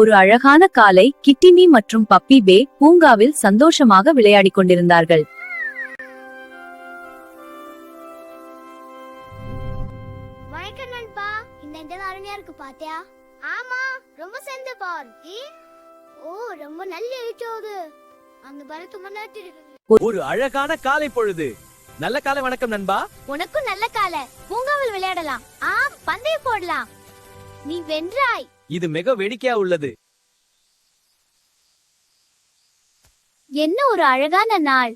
ஒரு அழகான காலை கிட்டிமி மற்றும் பப்பி பே பூங்காவில் சந்தோஷமாக விளையாடிக் கொண்டிருந்தார்கள். வணக்கம் நண்பா, இந்த இடம் அருமையா இருக்கு பாத்தியா? ஆமா, ரொம்ப சேர்ந்து பார். ஓ, ரொம்ப நல்ல எழுச்சோது. அந்த பரத்து முன்னாடி ஒரு அழகான காலை பொழுது. நல்ல காலை வணக்கம் நண்பா. உனக்கும் நல்ல காலை. பூங்காவில் விளையாடலாம். பந்தயம் போடலாம். நீ வென்றாய். இது மிக வேடிக்கையா உள்ளது. என்ன ஒரு அழகான நாள்.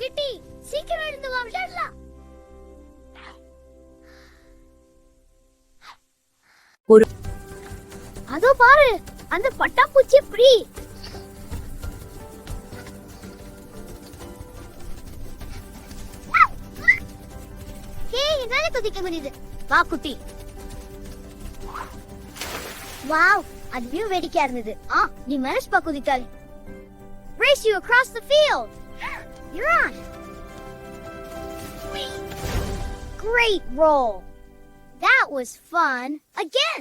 கிட்டி, சீக்கிரம் எழுந்து வா, விளையாடலாம். அதோ பாரு, அந்த பட்டாம்பூச்சி ஃப்ரீ. என்னால குதிக்க முடியுது. வா குட்டி. வாவ், அது வியூ வேடிக்கையா இருந்தது. நீ மனஸ்பா குதித்தால். Race you across the field. You're on. Great roll. That was fun. Again.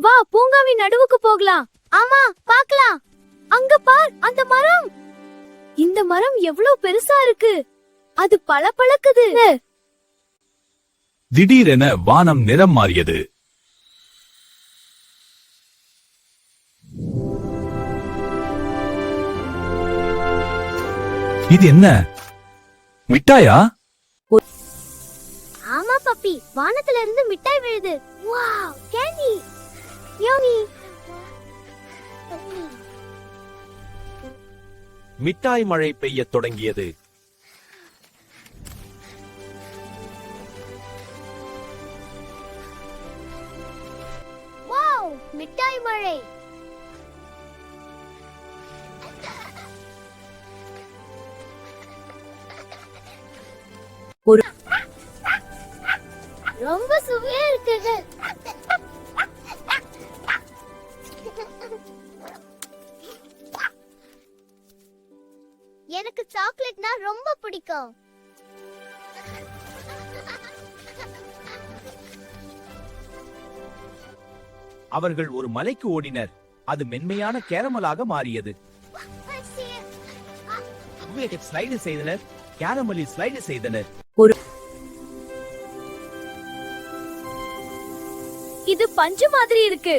வா, பூங்காவின் நடுவுக்கு போகலாம். ஆமா, பார்க்கலாம். அங்க பார், அந்த மரம். இந்த மரம் எவ்வளவு பெருசா இருக்கு. அது பளபளக்குது. திடீரென வானம் நிறம் மாறியது. இது என்ன? மிட்டாயா? ஆமா பப்பி, வானத்துல இருந்து மிட்டாய் விழுது. Wow, candy. யம்மி. மிட்டாய் மழை பெய்யத் தொடங்கியது. வாவ், மிட்டாய் மழை. ரொம்ப சுவையா இருக்குது. எனக்கு சாக்லேட்னா ரொம்ப பிடிக்கும். அவர்கள் ஒரு மலைக்கு ஓடினர். அது மென்மையான கேரமலாக மாறியது. ஸ்லைடு செய்தனர். கேரமலில் ஸ்லைடு செய்தனர். இது பஞ்சு மாதிரி இருக்கு.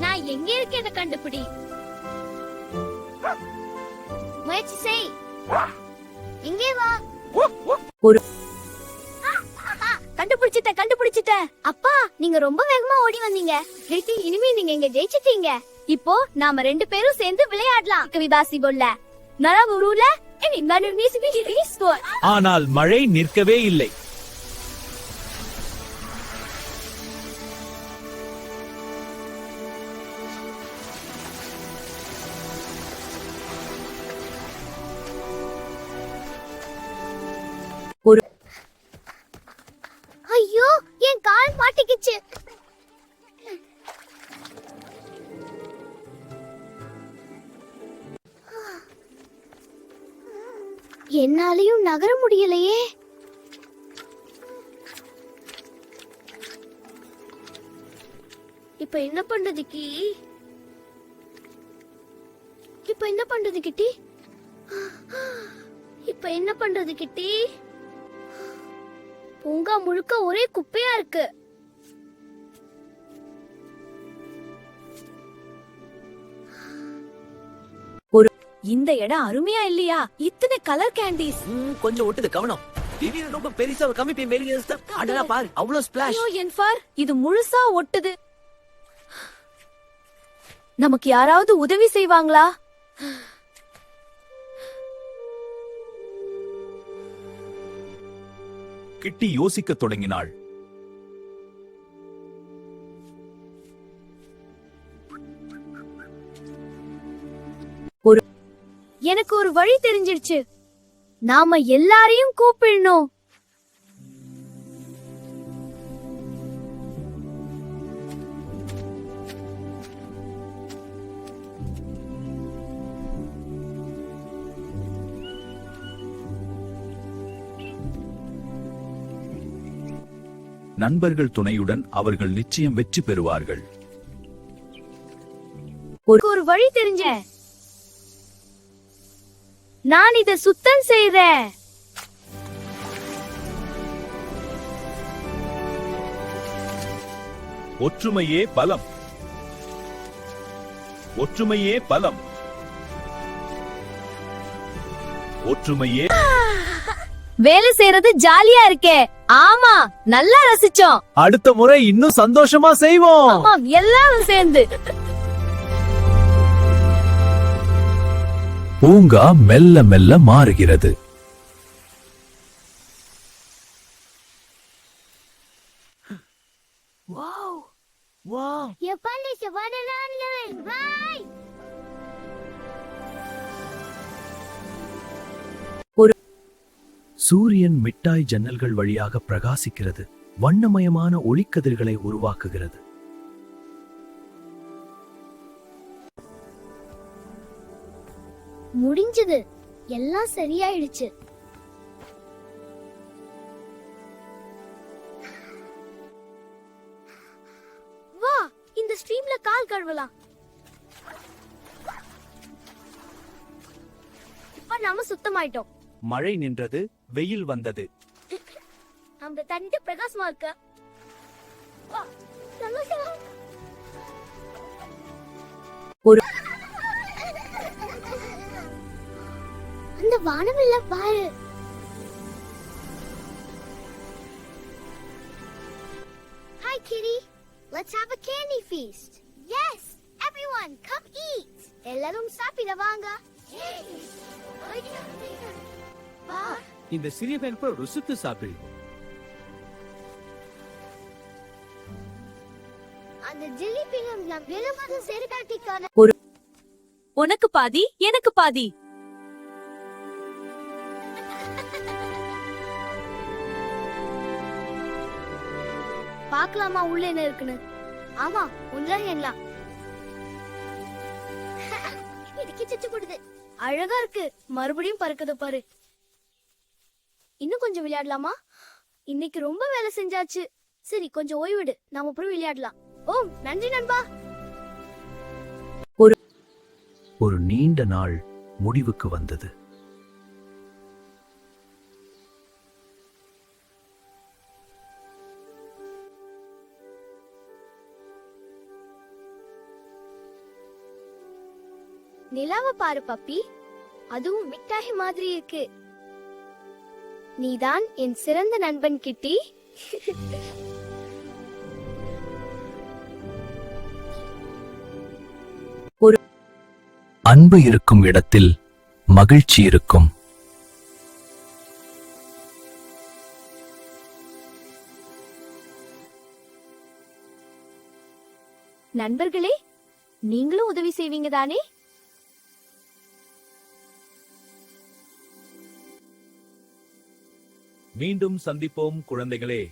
நான் எங்க இருக்கேன்னு கண்டுபிடி. முயற்சி செய். இங்கே வா. கண்டுபிடிச்சிட்டேன். அப்பா, நீங்க ரொம்ப வேகமா ஓடி வந்தீங்க. இனிமே நீங்க இங்க ஜெயிச்சிட்டீங்க. இப்போ நாம ரெண்டு பேரும் சேர்ந்து விளையாடலாம். கவிபாசி போல நரவுருல ஆனால் மழை நிற்கவே இல்லை. ஐயோ, என் கால் மாட்டிக்கிச்சு. என்னாலையும் நகர முடியலையே. இப்ப என்ன பண்றது கிட்டி? பூங்கா முழுக்க ஒரே குப்பையா இருக்கு. இந்த இடம் அருமையா இல்லையா? இத்தனை கலர் கேண்டீஸ். கொஞ்சம் ஒட்டுது, கவனம். திடீர்னு ரொம்ப பெருசா ஒரு கம்மி பை மேல அடடா பாரு, அவ்வளவு ஸ்பிளாஷ். இது முழுசா ஒட்டுது. நமக்கு யாராவது உதவி செய்வாங்களா? கிட்டி யோசிக்கத் தொடங்கினாள். எனக்கு ஒரு வழி தெரிஞ்சிடுச்சு. நாம எல்லாரையும் கூப்பிடணும். நண்பர்கள் துணையுடன் அவர்கள் நிச்சயம் வெற்றி பெறுவார்கள். ஒரு வழி தெரிஞ்ச, நான் இத சுத்தம் செய்றேன். ஒற்றுமையே பலம். ஒற்றுமையே பலம். ஒற்றுமையே. வேலை செய்யறது ஜாலியா இருக்கே. ஆமா, நல்லா ரசிச்சோம். அடுத்த முறை இன்னும் சந்தோஷமா செய்வோம். ஆமாம், எல்லாரும் சேர்ந்து. பூங்கா மெல்ல மெல்ல மாறுகிறது. சூரியன் மிட்டாய் ஜன்னல்கள் வழியாக பிரகாசிக்கிறது. வண்ணமயமான ஒளிக்கதிர்களை உருவாக்குகிறது. முடிஞ்சது, எல்லாம் சரியாயிடுச்சு. வா, இந்த ஸ்ட்ரீம்ல கால் கழுவலாம். இப்ப நாம சுத்தமாயிட்டோம். மழை நின்றது, வெயில் வந்தது. அந்த தண்ணி பிரகாசமா இருக்க. வா, சந்தோஷமா. அந்த வானவில்ல பாரு. Hi Kitty, let's have a candy feast. Yes, everyone come eat. எல்லாரும் சாப்பிட வாங்க. இந்த சிறிய பையன் ருசித்து சாப்பிடு. அந்த ஜிலிபியும் நம் விரும்பாத சேர்க்காட்டிக்கான. உனக்கு பாதி, எனக்கு பாதி. பார்க்கலாமா உள்ள என்ன இருக்குன்னு? ஆமா, ஒன்றாக எண்ணலாம். இது கிச்சு கொடுது. அழகா இருக்கு. மறுபடியும் பறக்குது பாரு. இன்னும் கொஞ்சம் விளையாடலாமா? இன்னைக்கு ரொம்ப வேலை செஞ்சாச்சு. சரி, கொஞ்சம் ஓய்விடு, நாம அப்புறம் விளையாடலாம். ஓம், நன்றி நண்பா. ஒரு நீண்ட நாள் முடிவுக்கு வந்தது. நிலாவை பாரு பப்பி, அதுவும் மிட்டாய் மாதிரி இருக்கு. நீதான் என் சிறந்த நண்பன் கிட்டி. அன்பு இருக்கும் இடத்தில் மகிழ்ச்சி இருக்கும். நண்பர்களே, நீங்களும் உதவி செய்வீங்க தானே? மீண்டும் சந்திப்போம் குழந்தைகளே.